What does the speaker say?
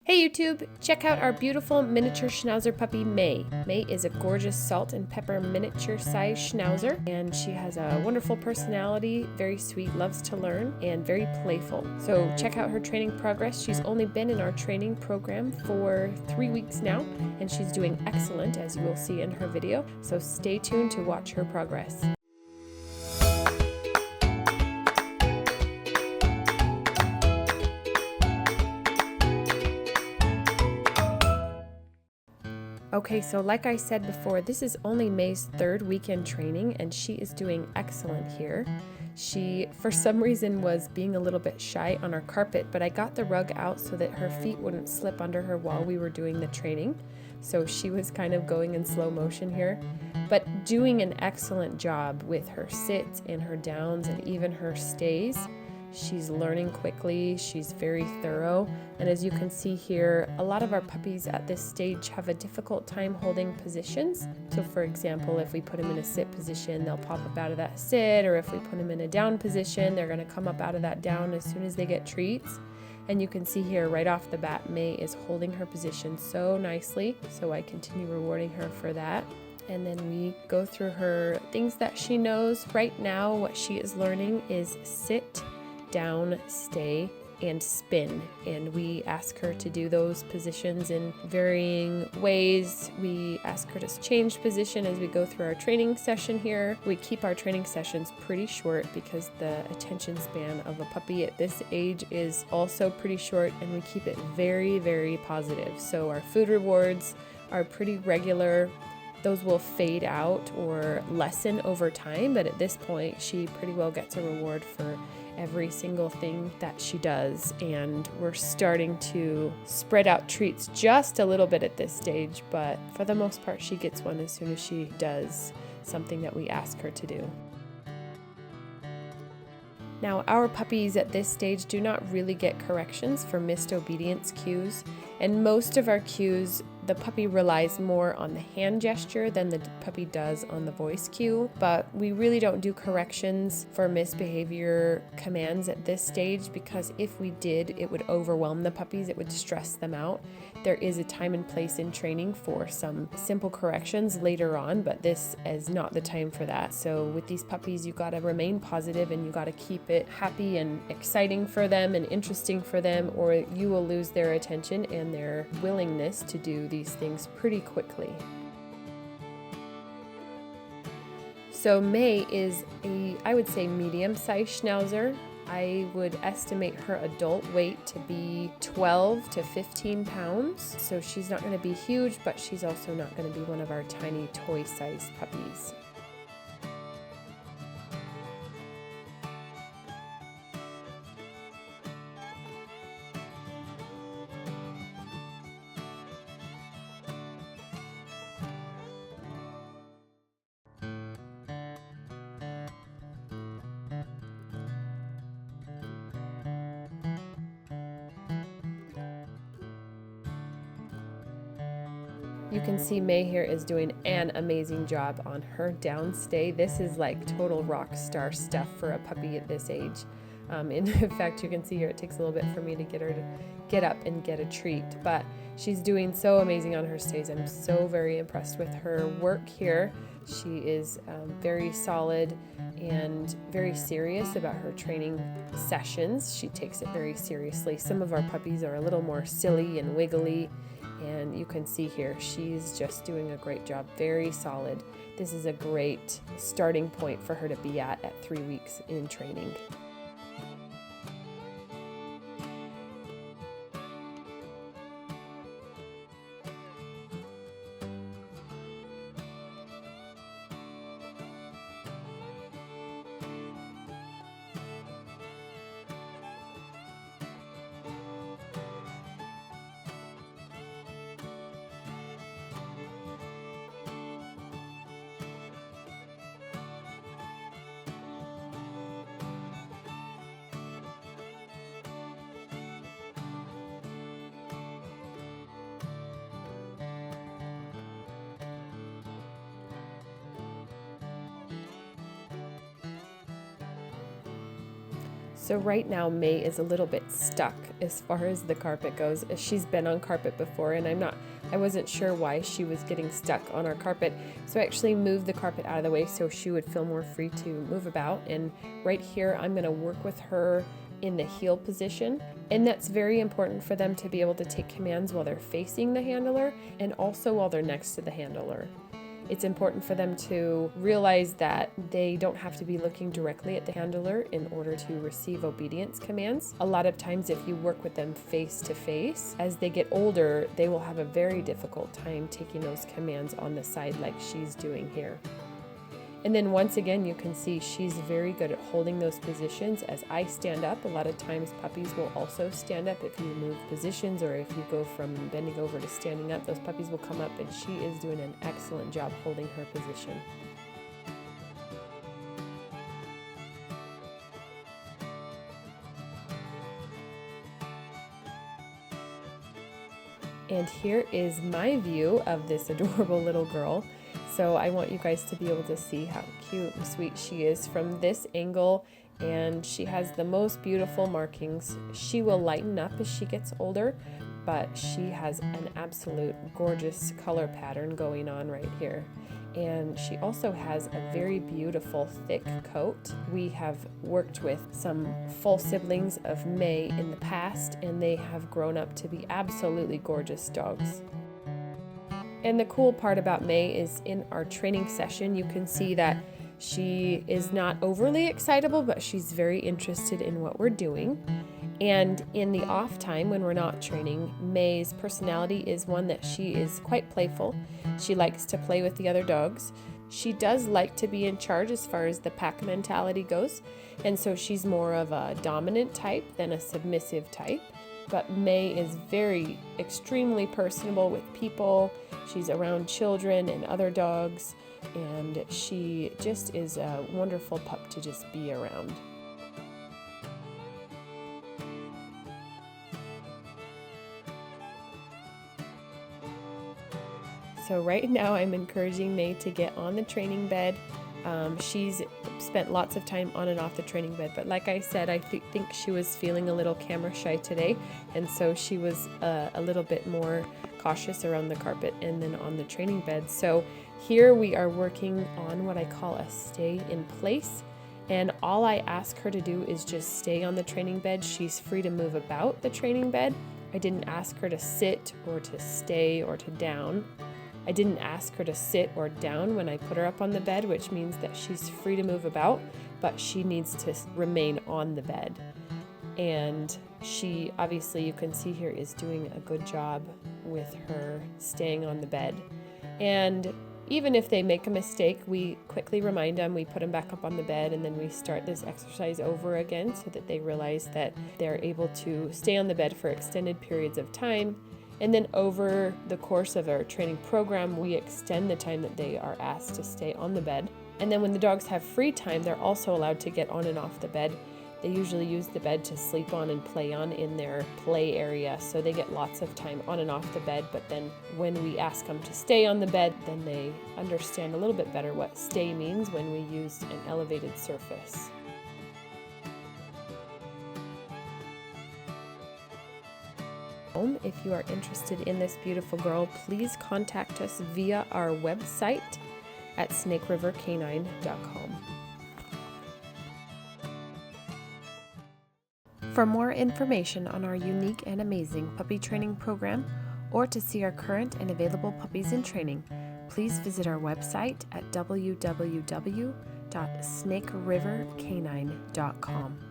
Hey YouTube! Check out our beautiful miniature schnauzer puppy May. May is a gorgeous salt and pepper miniature size schnauzer, and she has a wonderful personality, very sweet, loves to learn, and very playful. So check out her training progress. She's only been in our training program for 3 weeks now, and she's doing excellent, as you will see in her video. So stay tuned to watch her progress. Okay, so like I said before, this is only May's third weekend training, and she is doing excellent here. She, for some reason, was being a little bit shy on our carpet, but I got the rug out so that her feet wouldn't slip under her while we were doing the training. So she was kind of going in slow motion here, but doing an excellent job with her sits and her downs and even her stays. She's learning quickly, she's very thorough, and as you can see here, a lot of our puppies at this stage have a difficult time holding positions. So for example, if we put them in a sit position, they'll pop up out of that sit, or if we put them in a down position, they're going to come up out of that down as soon as they get treats. And you can see here right off the bat, May is holding her position so nicely, so I continue rewarding her for that. And then we go through her things that she knows. Right now, what she is learning is sit, down, stay, and spin, and we ask her to do those positions in varying ways. We ask her to change position as we go through our training session here. We keep our training sessions pretty short because the attention span of a puppy at this age is also pretty short, and we keep it very, very positive. So our food rewards are pretty regular. Those will fade out or lessen over time, but at this point she pretty well gets a reward for every single thing that she does, and we're starting to spread out treats just a little bit at this stage, but for the most part she gets one as soon as she does something that we ask her to do. Now, our puppies at this stage do not really get corrections for missed obedience cues, and most of our cues, the puppy relies more on the hand gesture than the puppy does on the voice cue, but we really don't do corrections for misbehavior commands at this stage, because if we did, it would overwhelm the puppies, it would stress them out. There is a time and place in training for some simple corrections later on, but this is not the time for that. So with these puppies, you gotta remain positive and you gotta keep it happy and exciting for them and interesting for them, or you will lose their attention and their willingness to do these things pretty quickly. So May is I would say medium-sized schnauzer. I would estimate her adult weight to be 12 to 15 pounds. So she's not going to be huge, but she's also not going to be one of our tiny toy-sized puppies. You can see May here is doing an amazing job on her downstay. This is like total rock star stuff for a puppy at this age. In fact, you can see here it takes a little bit for me to get her to get up and get a treat, but she's doing so amazing on her stays. I'm so very impressed with her work here. She is very solid and very serious about her training sessions. She takes it very seriously. Some of our puppies are a little more silly and wiggly, and you can see here she's just doing a great job, very solid. This is a great starting point for her to be at 3 weeks in training. So right now May is a little bit stuck as far as the carpet goes. She's been on carpet before, and I wasn't sure why she was getting stuck on our carpet. So I actually moved the carpet out of the way so she would feel more free to move about. And right here I'm going to work with her in the heel position, and that's very important for them to be able to take commands while they're facing the handler and also while they're next to the handler. It's important for them to realize that they don't have to be looking directly at the handler in order to receive obedience commands. A lot of times if you work with them face to face, as they get older, they will have a very difficult time taking those commands on the side like she's doing here. And then once again, you can see she's very good at holding those positions as I stand up. A lot of times puppies will also stand up if you move positions, or if you go from bending over to standing up, those puppies will come up, and she is doing an excellent job holding her position. And here is my view of this adorable little girl. So I want you guys to be able to see how cute and sweet she is from this angle, and she has the most beautiful markings. She will lighten up as she gets older, but she has an absolute gorgeous color pattern going on right here. And she also has a very beautiful thick coat. We have worked with some full siblings of May in the past, and they have grown up to be absolutely gorgeous dogs. And the cool part about May is in our training session, you can see that she is not overly excitable, but she's very interested in what we're doing. And in the off time when we're not training, May's personality is one that she is quite playful. She likes to play with the other dogs. She does like to be in charge as far as the pack mentality goes. And so she's more of a dominant type than a submissive type. But May is extremely personable with people. She's around children and other dogs, and she just is a wonderful pup to just be around. So right now I'm encouraging May to get on the training bed. She's spent lots of time on and off the training bed, but like I said, I think she was feeling a little camera shy today, and so she was a little bit more cautious around the carpet and then on the training bed. So here we are working on what I call a stay in place, and all I ask her to do is just stay on the training bed. She's free to move about the training bed. I didn't ask her to sit or to stay or to down. I didn't ask her to sit or down when I put her up on the bed, which means that she's free to move about, but she needs to remain on the bed. And she, obviously you can see here, is doing a good job with her staying on the bed. And even if they make a mistake, we quickly remind them, we put them back up on the bed, and then we start this exercise over again so that they realize that they're able to stay on the bed for extended periods of time. And then over the course of our training program, we extend the time that they are asked to stay on the bed. And then when the dogs have free time, they're also allowed to get on and off the bed. They usually use the bed to sleep on and play on in their play area, so they get lots of time on and off the bed. But then when we ask them to stay on the bed, then they understand a little bit better what stay means when we use an elevated surface. If you are interested in this beautiful girl, please contact us via our website at snakerivercanine.com. For more information on our unique and amazing puppy training program, or to see our current and available puppies in training, please visit our website at www.snakerivercanine.com.